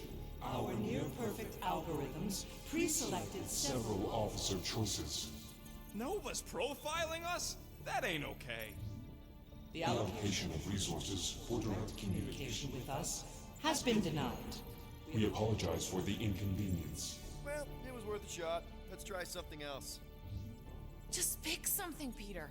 Speaker 10: Our near-perfect algorithms pre-selected
Speaker 9: several officer choices.
Speaker 6: Nova's profiling us? That ain't okay.
Speaker 10: The
Speaker 9: The allocation of resources for direct
Speaker 10: communication with us has been denied.
Speaker 9: We apologize for the inconvenience.
Speaker 5: Well, it was worth a shot. Let's try something else.
Speaker 2: Just pick something, Peter.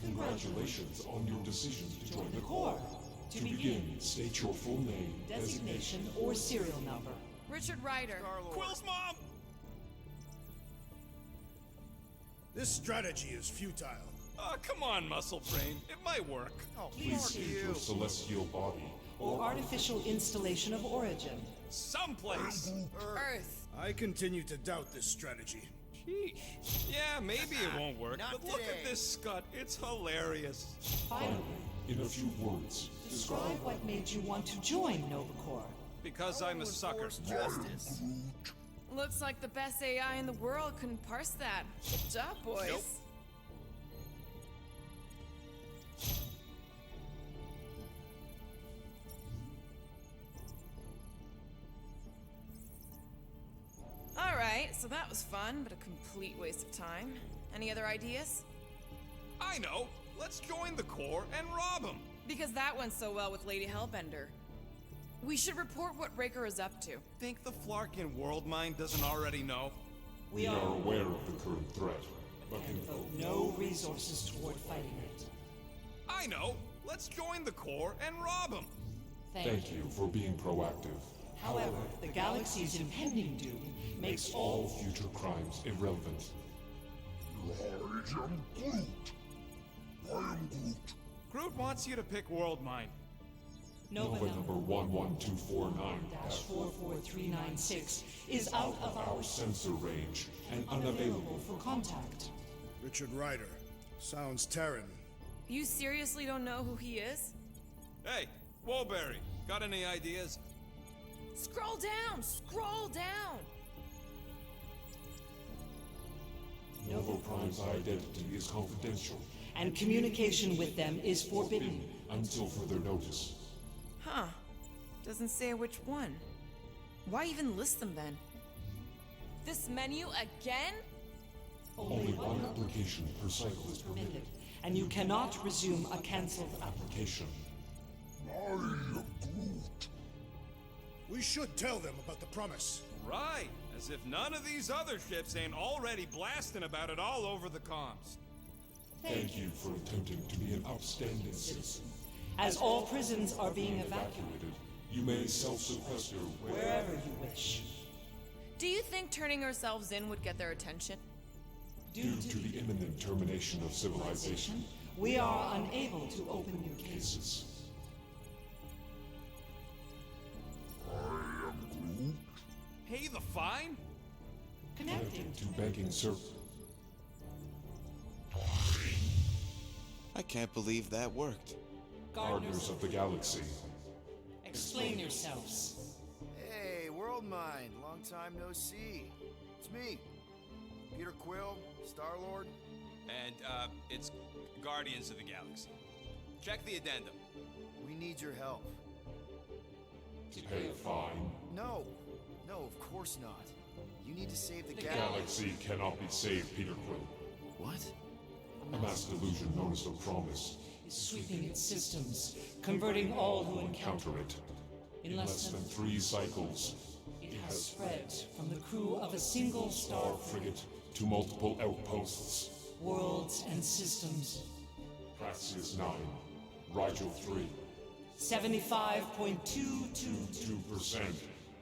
Speaker 9: Congratulations on your decision to join the
Speaker 10: Corps.
Speaker 9: Corps. To begin, state your full name,
Speaker 10: Designation or serial number.
Speaker 2: Richard Ryder.
Speaker 5: Star-Lord.
Speaker 6: Quill's mom!
Speaker 1: This strategy is futile.
Speaker 6: Oh, come on, Muscle Brain. It might work.
Speaker 5: Oh,
Speaker 10: Please
Speaker 5: fuck
Speaker 10: state
Speaker 5: you.
Speaker 9: your celestial body,
Speaker 10: or artificial installation of origin.
Speaker 6: Someplace.
Speaker 2: Earth.
Speaker 1: I continue to doubt this strategy.
Speaker 6: Sheesh. Yeah, maybe it won't work,
Speaker 5: Not
Speaker 6: but look at
Speaker 5: today.
Speaker 6: this scut. It's hilarious.
Speaker 10: Finally,
Speaker 9: in a few words,
Speaker 10: describe what made you want to join Nova Corps.
Speaker 6: Because I'm a sucker.
Speaker 5: Enforce justice.
Speaker 2: Looks like the best AI in the world couldn't parse that. Good job, boys.
Speaker 6: Nope.
Speaker 2: Alright, so that was fun, but a complete waste of time. Any other ideas?
Speaker 6: I know. Let's join the Corps and rob them.
Speaker 2: Because that went so well with Lady Hellbender. We should report what Raker is up to.
Speaker 6: Think the Flarkin World Mind doesn't already know?
Speaker 9: we are aware of the current threat, but can
Speaker 10: Devote no resources toward fighting it.
Speaker 6: I know. Let's join the Corps and rob them.
Speaker 9: thank you for being proactive.
Speaker 10: However, the galaxy's impending doom makes
Speaker 9: All future crimes irrelevant.
Speaker 4: I am Groot. I am Groot.
Speaker 6: Groot wants you to pick World Mind.
Speaker 10: Nova number 11249-44396 is out of our sensor range and unavailable for contact.
Speaker 1: Richard Ryder. Sounds Terran.
Speaker 2: You seriously don't know who he is?
Speaker 6: Hey, Woolberry, got any ideas?
Speaker 2: Scroll down! Scroll down!
Speaker 9: Nova Prime's identity is confidential
Speaker 10: And communication with them is forbidden.
Speaker 9: until further notice.
Speaker 2: Huh. Doesn't say which one. Why even list them then? This menu again?
Speaker 9: Only one application per cycle is permitted.
Speaker 10: And you cannot resume a cancelled application.
Speaker 4: I am Groot.
Speaker 1: We should tell them about the promise.
Speaker 6: Right, as if none of these other ships ain't already blasting about it all over the comms.
Speaker 9: Thank you for attempting to be an upstanding citizen.
Speaker 10: As all prisons are being evacuated
Speaker 9: Evacuated, you may self-sequester
Speaker 10: wherever you wish.
Speaker 2: Do you think turning ourselves in would get their attention?
Speaker 9: Due to the imminent termination of civilization,
Speaker 10: We are unable to open new cases.
Speaker 9: cases.
Speaker 4: I am Groot.
Speaker 6: Pay the fine?
Speaker 10: Connecting.
Speaker 9: To banking service.
Speaker 11: I can't believe that worked.
Speaker 9: Gardeners of the Galaxy.
Speaker 10: Explain yourselves.
Speaker 5: Hey, World Mind, long time no see. It's me, Peter Quill, Star-Lord.
Speaker 6: And, it's Guardians of the Galaxy. Check the addendum.
Speaker 5: We need your help.
Speaker 9: To pay a fine.
Speaker 5: No, of course not. You need to save the
Speaker 9: The Galaxy cannot be saved, Peter Quill.
Speaker 5: What?
Speaker 9: A mass delusion known as the Promise.
Speaker 10: Is sweeping its systems, converting all who encounter
Speaker 9: Counter it.
Speaker 10: In less than
Speaker 9: 3 cycles,
Speaker 10: it has spread from the crew of a single star
Speaker 9: frigate to multiple outposts.
Speaker 10: worlds and systems.
Speaker 9: Praxis 9, Rigel 3,
Speaker 10: 75.222
Speaker 9: 2%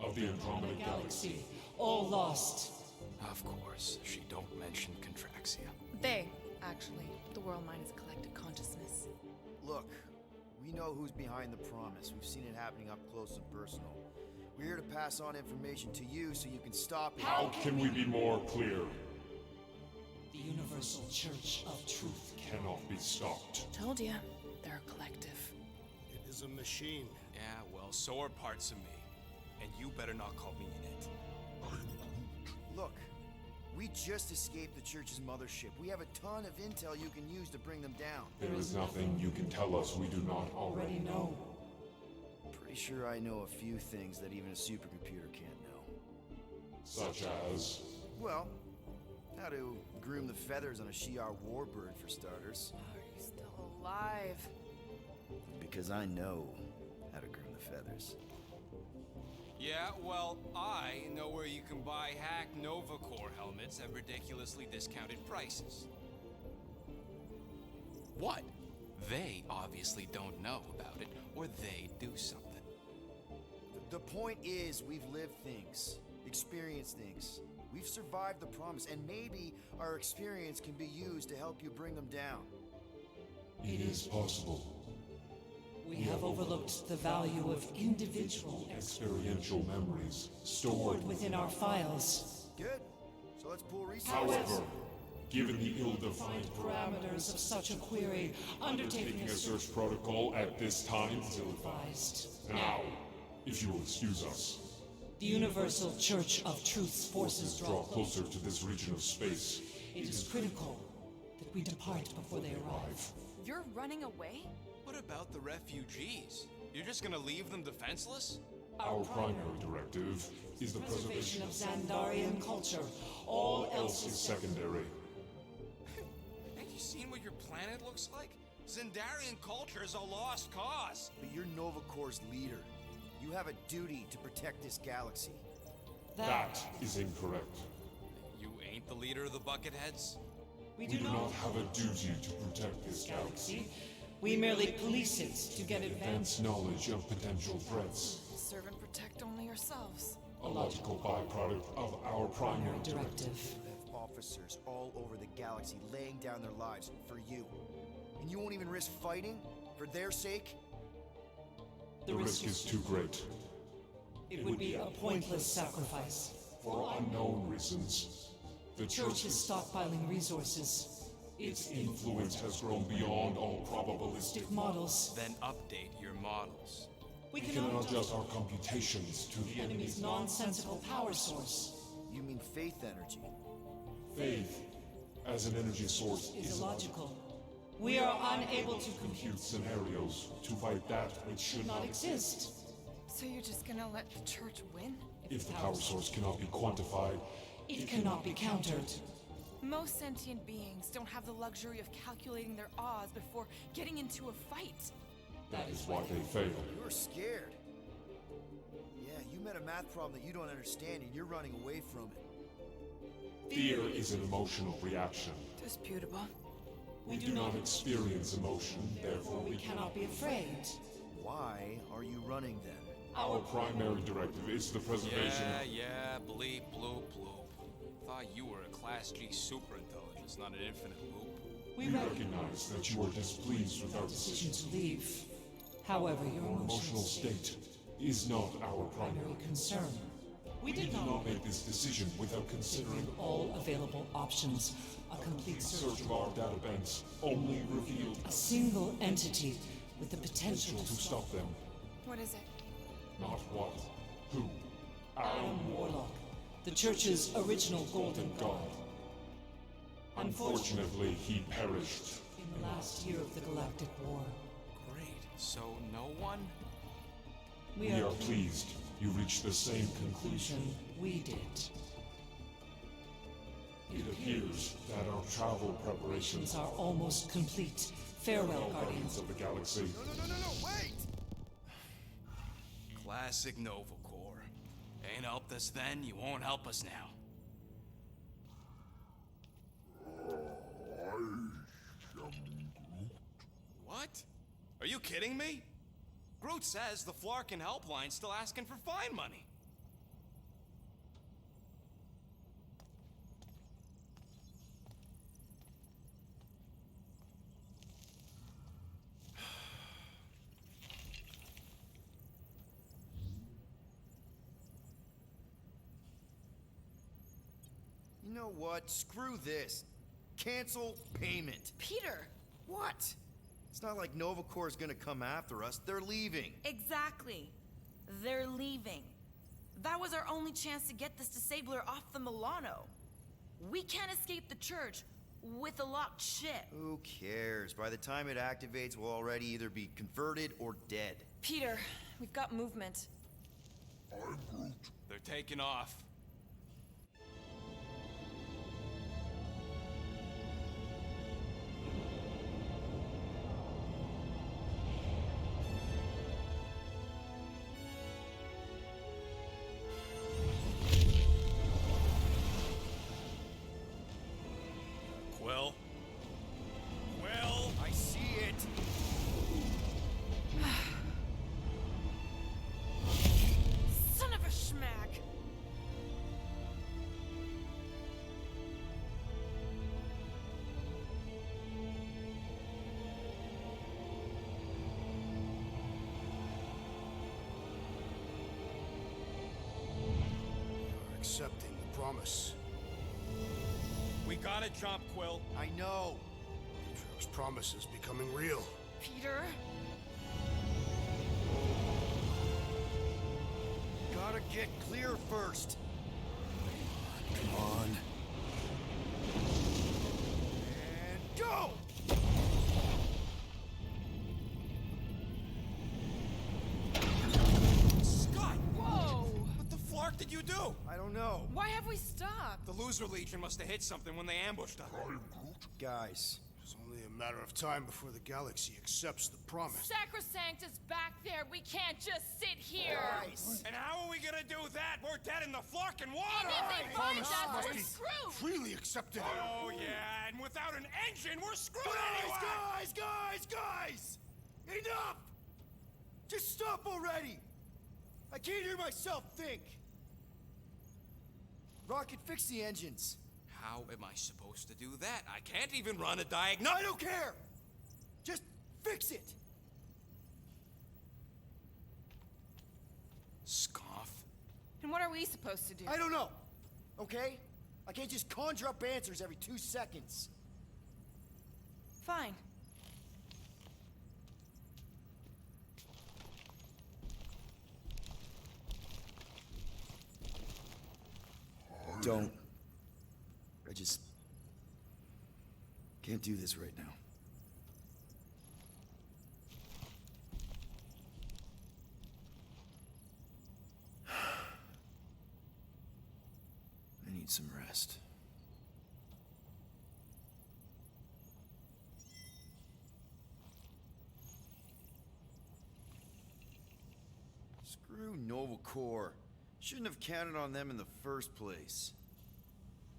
Speaker 9: of the Andromeda Galaxy.
Speaker 10: galaxy, all lost.
Speaker 12: Of course, she don't mention Contraxia.
Speaker 2: They, actually. The world mind is collective consciousness.
Speaker 5: Look, we know who's behind the promise. We've seen it happening up close and personal. We're here to pass on information to you so you can stop it.
Speaker 9: How can we be more clear?
Speaker 10: The Universal Church of Truth.
Speaker 9: Cannot be stopped.
Speaker 2: Told ya. They're a collective.
Speaker 1: It is a machine.
Speaker 6: Yeah, well, so are parts of me. And you better not call me in it.
Speaker 5: Look, we just escaped the Church's mothership. We have a ton of intel you can use to bring them down.
Speaker 9: There is nothing you can tell us we do not already know.
Speaker 5: Pretty sure I know a few things that even a supercomputer can't know.
Speaker 9: Such as...
Speaker 5: Well, how to groom the feathers on a Shi'ar warbird, for starters.
Speaker 2: Are you still alive?
Speaker 5: Because I know how to groom the feathers.
Speaker 6: Yeah, well, I know where you can buy hack Nova Corps helmets at ridiculously discounted prices. What? They obviously don't know about it, or they do something.
Speaker 5: The point is, we've lived things, experienced things. We've survived the promise, and maybe our experience can be used to help you bring them down.
Speaker 9: It is possible.
Speaker 10: We have overlooked the value of individual
Speaker 9: Experiential memories
Speaker 10: stored
Speaker 9: stored
Speaker 10: within our files.
Speaker 5: Good. So let's pull resources.
Speaker 9: However, given the ill-defined
Speaker 10: Parameters of such a query, undertaking
Speaker 9: taking
Speaker 10: a
Speaker 9: a search protocol at this time,
Speaker 10: advised.
Speaker 9: now, if you will excuse us,
Speaker 10: The Universal Church of Truth's forces
Speaker 9: draw
Speaker 10: draw
Speaker 9: closer to this region of space.
Speaker 10: It is critical that we depart before they arrive.
Speaker 2: You're running away?
Speaker 6: What about the refugees? You're just gonna leave them defenseless?
Speaker 9: Our primary directive is the
Speaker 10: Preservation
Speaker 9: preservation
Speaker 10: of
Speaker 9: of
Speaker 10: Xandarian culture. All else is
Speaker 9: secondary.
Speaker 6: Have you seen what your planet looks like? Xandarian culture is a lost cause.
Speaker 5: But you're Nova Corps' leader. You have a duty to protect this galaxy.
Speaker 9: That is incorrect.
Speaker 6: You ain't the leader of the Bucketheads?
Speaker 10: We
Speaker 9: We
Speaker 10: do
Speaker 9: do
Speaker 10: not
Speaker 9: not have a duty to protect this galaxy.
Speaker 10: We merely police it to get advanced.
Speaker 9: Advanced knowledge of potential threats.
Speaker 2: Serve and protect only yourselves.
Speaker 9: A logical byproduct of our primary directive.
Speaker 10: Directive.
Speaker 5: You have officers all over the galaxy laying down their lives for you. And you won't even risk fighting? For their sake?
Speaker 10: The risk is too great.
Speaker 13: It would be a pointless sacrifice.
Speaker 10: For unknown reasons, the
Speaker 13: Church is stockpiling resources.
Speaker 10: its influence has grown beyond all probabilistic
Speaker 13: Models.
Speaker 6: Then update your models.
Speaker 13: We
Speaker 10: We
Speaker 13: cannot
Speaker 10: cannot adjust our computations to the
Speaker 13: enemy's nonsensical power source.
Speaker 5: You mean faith energy?
Speaker 10: faith as an energy source
Speaker 13: Is illogical. We are unable to
Speaker 10: compute scenarios to fight that which should
Speaker 13: not exist.
Speaker 2: So you're just gonna let the church win?
Speaker 10: If the power source cannot be quantified,
Speaker 13: It cannot be countered.
Speaker 2: Most sentient beings don't have the luxury of calculating their odds before getting into a fight.
Speaker 10: that is why they fail.
Speaker 5: You were scared. Yeah, you met a math problem that you don't understand and you're running away from it.
Speaker 10: Fear is an emotional reaction.
Speaker 2: Disputable.
Speaker 10: We do not experience emotion, therefore
Speaker 13: We cannot be afraid.
Speaker 5: Why are you running then?
Speaker 10: Our primary directive is the preservation
Speaker 6: Yeah, bleep, bloop, bloop. Thought you were a Class G superintelligence, not an infinite loop.
Speaker 10: We recognize that you are displeased with our decision.
Speaker 13: To leave. However, your
Speaker 10: Our emotional state is not our primary
Speaker 13: concern.
Speaker 10: We did not make this decision without considering
Speaker 13: All available options. A complete
Speaker 10: search of our databanks only revealed
Speaker 13: A single entity with the potential
Speaker 10: to stop them.
Speaker 2: What is it?
Speaker 10: Not what, who.
Speaker 13: Aaron Warlock, the Church's original Golden God.
Speaker 10: Unfortunately, he perished.
Speaker 13: In the last year of the Galactic War.
Speaker 6: Great. So no one?
Speaker 10: We are pleased you reached the same conclusion.
Speaker 13: We did.
Speaker 10: It appears that our travel preparations
Speaker 13: Are almost complete. Farewell, Guardians.
Speaker 10: of the galaxy.
Speaker 5: No, wait!
Speaker 6: Classic Nova Corps. Ain't helped us then, you won't help us now. What? Are you kidding me? Groot says the Flarkin helpline's still asking for fine money.
Speaker 5: You know what? Screw this. Cancel payment.
Speaker 2: Peter!
Speaker 5: What? It's not like Nova Corps is gonna come after us. They're leaving.
Speaker 2: Exactly. They're leaving. That was our only chance to get this disabler off the Milano. We can't escape the church with a locked ship.
Speaker 5: Who cares? By the time it activates, we'll already either be converted or dead.
Speaker 2: Peter, we've got movement.
Speaker 4: I'm Groot.
Speaker 6: They're taking off. Quill? Quill?
Speaker 5: I see it.
Speaker 2: Son of a schmack!
Speaker 1: You're accepting the promise.
Speaker 3: We gotta jump, Quill.
Speaker 5: I know.
Speaker 1: Drax's promise is becoming real.
Speaker 2: Peter?
Speaker 5: Gotta get clear first.
Speaker 1: Come on.
Speaker 5: And go!
Speaker 6: Scott!
Speaker 2: Whoa!
Speaker 6: What the flark did you do?
Speaker 5: I don't know.
Speaker 2: Why have we stopped?
Speaker 6: The Loser Legion must have hit something when they ambushed us.
Speaker 5: Guys,
Speaker 1: It's only a matter of time before the galaxy accepts the promise.
Speaker 2: Sacrosanct is back there. We can't just sit here.
Speaker 6: And how are we gonna do that? We're dead in the flarkin' water!
Speaker 2: Even if they find
Speaker 1: Promise
Speaker 2: us,
Speaker 1: must
Speaker 2: we're
Speaker 1: be
Speaker 2: screwed.
Speaker 1: freely accepted.
Speaker 6: Oh yeah, and without an engine, we're screwed anyway!
Speaker 5: Guys! Enough! Just stop already! I can't hear myself think. Rocket, fix the engines.
Speaker 6: How am I supposed to do that? I can't even run a diagnostic.
Speaker 5: I don't care! Just fix it!
Speaker 6: Scoff?
Speaker 2: And what are we supposed to do?
Speaker 5: I don't know, okay? I can't just conjure up answers every 2 seconds.
Speaker 2: Fine.
Speaker 5: Don't. I just can't do this right now. I need some rest. Screw Nova Corps. Shouldn't have counted on them in the first place.